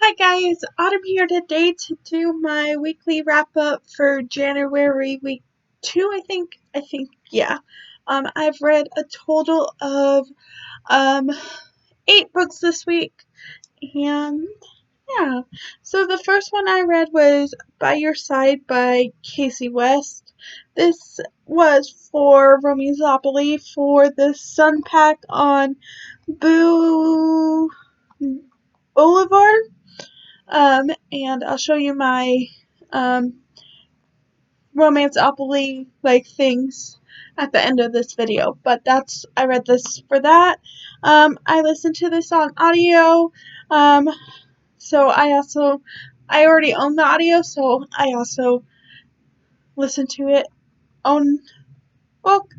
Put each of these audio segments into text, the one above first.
Hi guys, Autumn here today to do my weekly wrap up for January week 2, yeah. I've read a total of um 8 books this week, and yeah. So the first one I read was By Your Side by Casey West. This was for Romanzopoly for the Sun Pack on Boo Boulevard. And I'll show you my Romanzopoly things at the end of this video. But I read this for that. I listened to this on audio. So I already own the audio, so I also listened to it on book.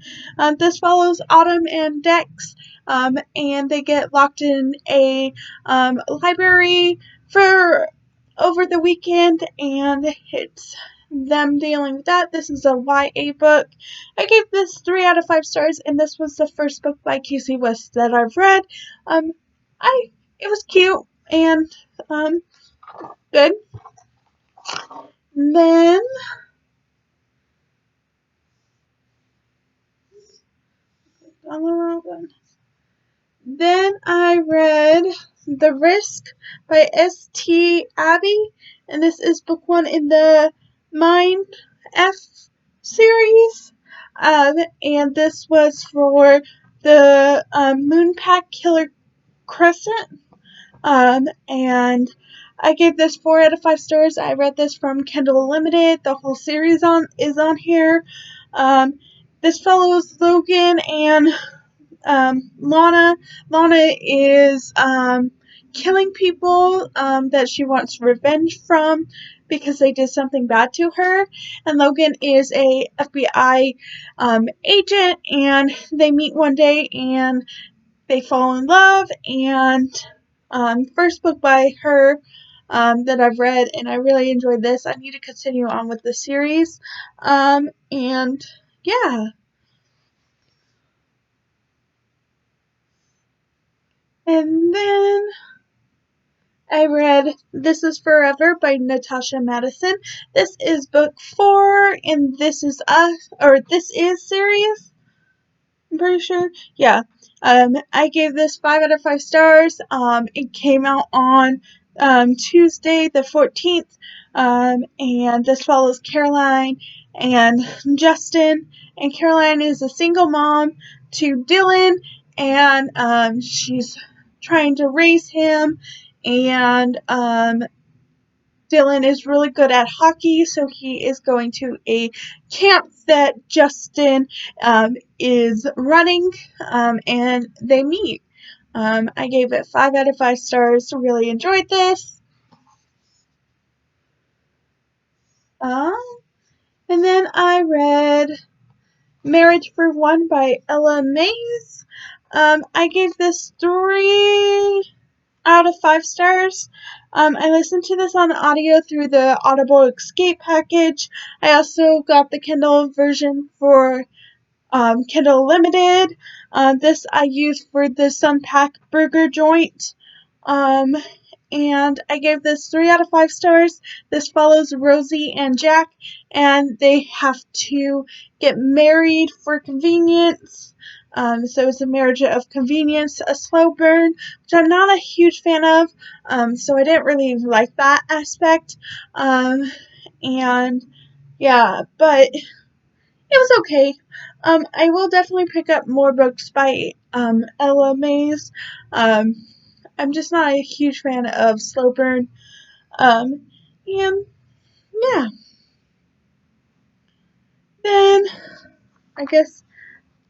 This follows Autumn and Dex, and they get locked in a library for over the weekend, and it's them dealing with that. This is a YA book. I gave this 3 out of 5 stars, and this was the first book by Casey West that I've read. It was cute and good. Then on the wrong one. Then I read The Risk by S.T. Abbey, and this is book 1 in the Mind F series. And this was for the Moonpack Killer Crescent. And I gave this 4 out of 5 stars. I read this from Kindle Unlimited. The whole series is on here. This follows Logan and Lana. Lana is killing people that she wants revenge from because they did something bad to her. And Logan is a FBI agent, and they meet one day and they fall in love. And first book by her that I've read, and I really enjoyed this. I need to continue on with the series. And yeah. And then I read This Is Forever by Natasha Madison. This is book 4 in This Is Us, or This Is series. I'm pretty sure. Yeah. I gave this 5 out of 5 stars. It came out on Tuesday the 14th. And this follows Caroline and Justin. And Caroline is a single mom to Dylan, and she's trying to raise him, and Dylan is really good at hockey, so he is going to a camp that Justin is running, and they meet. I gave it 5 out of 5 stars. Really enjoyed this. And then I read Marriage for One by Ella Mays. I gave this 3 out of 5 stars. I listened to this on audio through the Audible Escape package. I also got the Kindle version for Kindle Limited. This I used for the Sunpack Burger Joint. And I gave this 3 out of 5 stars. This follows Rosie and Jack, and they have to get married for convenience. So it's a marriage of convenience, a slow burn, which I'm not a huge fan of. So I didn't really like that aspect. And yeah, but it was okay. I will definitely pick up more books by Ella Mays. I'm just not a huge fan of slow burn. And yeah. Then I guess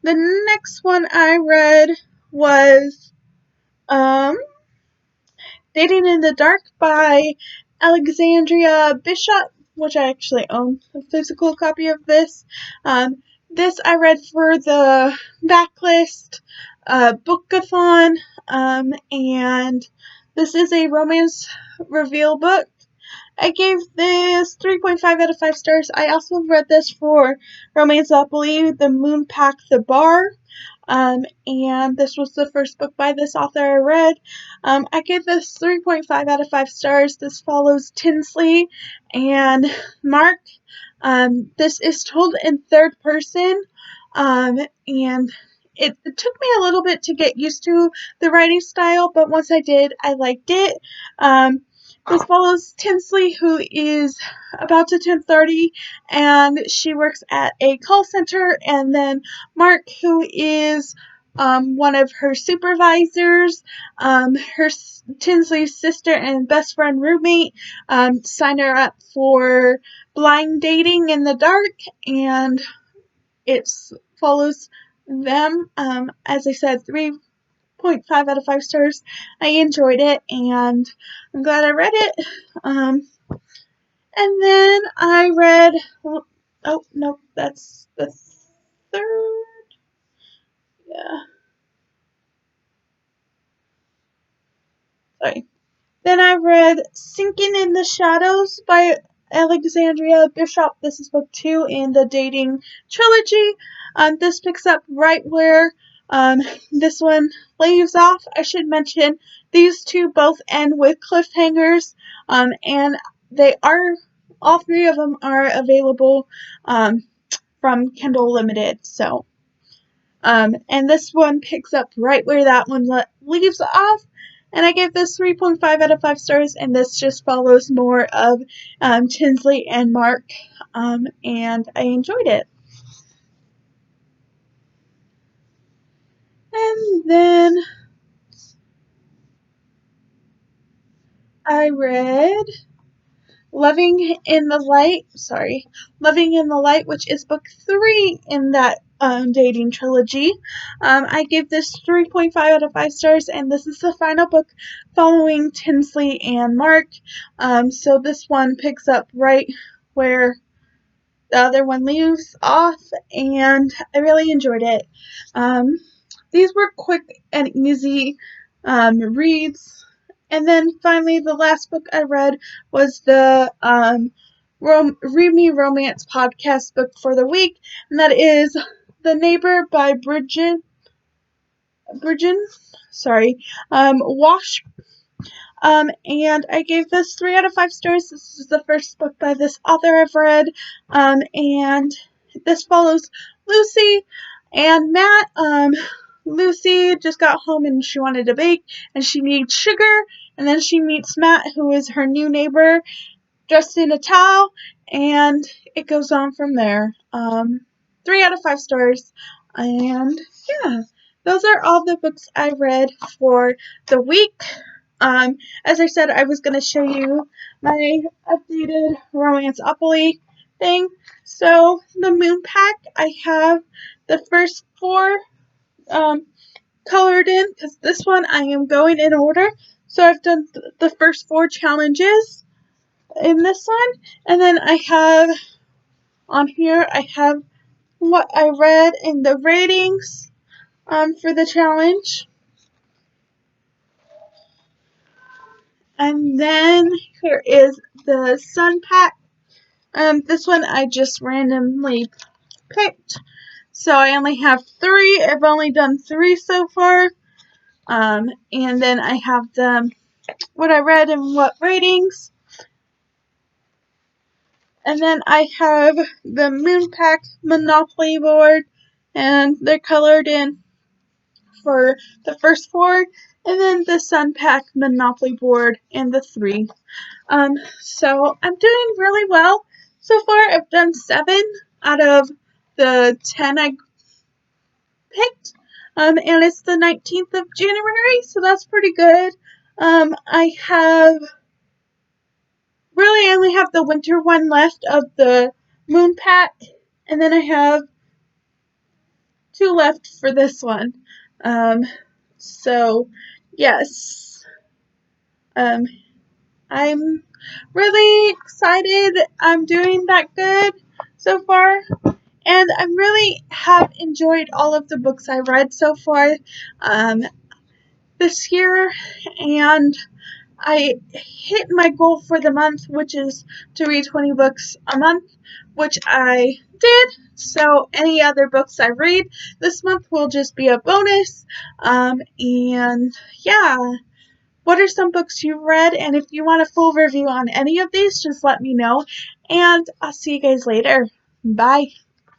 the next one I read was Dating in the Dark by Alexandria Bishop, which I actually own a physical copy of this. This I read for the backlist bookathon, and this is a romance reveal book. I gave this 3.5 out of 5 stars. I also read this for Romanzopoly, The Moonpack, The Bar. And this was the first book by this author I read. I gave this 3.5 out of 5 stars. This follows Tinsley and Mark. This is told in third person, and it took me a little bit to get used to the writing style, but once I did, I liked it. This follows Tinsley, who is about to turn 30, and she works at a call center, and then Mark, who is one of her supervisors, Tinsley's sister and best friend roommate, sign her up for blind dating in the dark, and it follows them. As I said, 3.5 out of 5 stars. I enjoyed it, and I'm glad I read it. And then I read, oh no, that's the third. Yeah, sorry. Then I read Sinking in the Shadows by Alexandria Bishop. This is book 2 in the dating trilogy. This picks up right where this one leaves off. I should mention these two both end with cliffhangers, and they are, all three of them are available from Kindle Limited. So, and this one picks up right where that one leaves off. And I gave this 3.5 out of 5 stars, and this just follows more of Tinsley and Mark, and I enjoyed it. And then I read Loving in the Light, which is book 3 in that dating trilogy. I gave this 3.5 out of 5 stars, and this is the final book following Tinsley and Mark. So this one picks up right where the other one leaves off, and I really enjoyed it. These were quick and easy reads. And then finally, the last book I read was the Read Me Romance podcast book for the week, and that is The Neighbor by Bridgen. Wash. And I gave this 3 out of 5 stars. This is the first book by this author I've read, and this follows Lucy and Matt. Lucy just got home and she wanted to bake, and she needs sugar, and then she meets Matt, who is her new neighbor, dressed in a towel, and it goes on from there. 3 out of 5 stars, and yeah, those are all the books I read for the week. As I said, I was going to show you my updated Romanceopoly thing. So, the Moon Pack, I have the first 4 colored in, because this one I am going in order. So, I've done the first 4 challenges in this one, and then I have on here, I have what I read in the ratings for the challenge. And then here is the Sun Pack. This one I just randomly picked. So I only have 3. I've only done 3 so far. And then I have the what I read and what ratings. And then I have the Moon Pack Monopoly board, and they're colored in for the first 4. And then the Sun Pack Monopoly board and the 3. So I'm doing really well so far. I've done 7 out of the 10 I picked. And it's the 19th of January, so that's pretty good. I have really only have the winter one left of the Moon Pack, and then I have 2 left for this one. So yes. I'm really excited. I'm doing that good so far. And I really have enjoyed all of the books I read so far this year. And I hit my goal for the month, which is to read 20 books a month, which I did. So any other books I read this month will just be a bonus. And yeah, what are some books you've read? And if you want a full review on any of these, just let me know. And I'll see you guys later. Bye.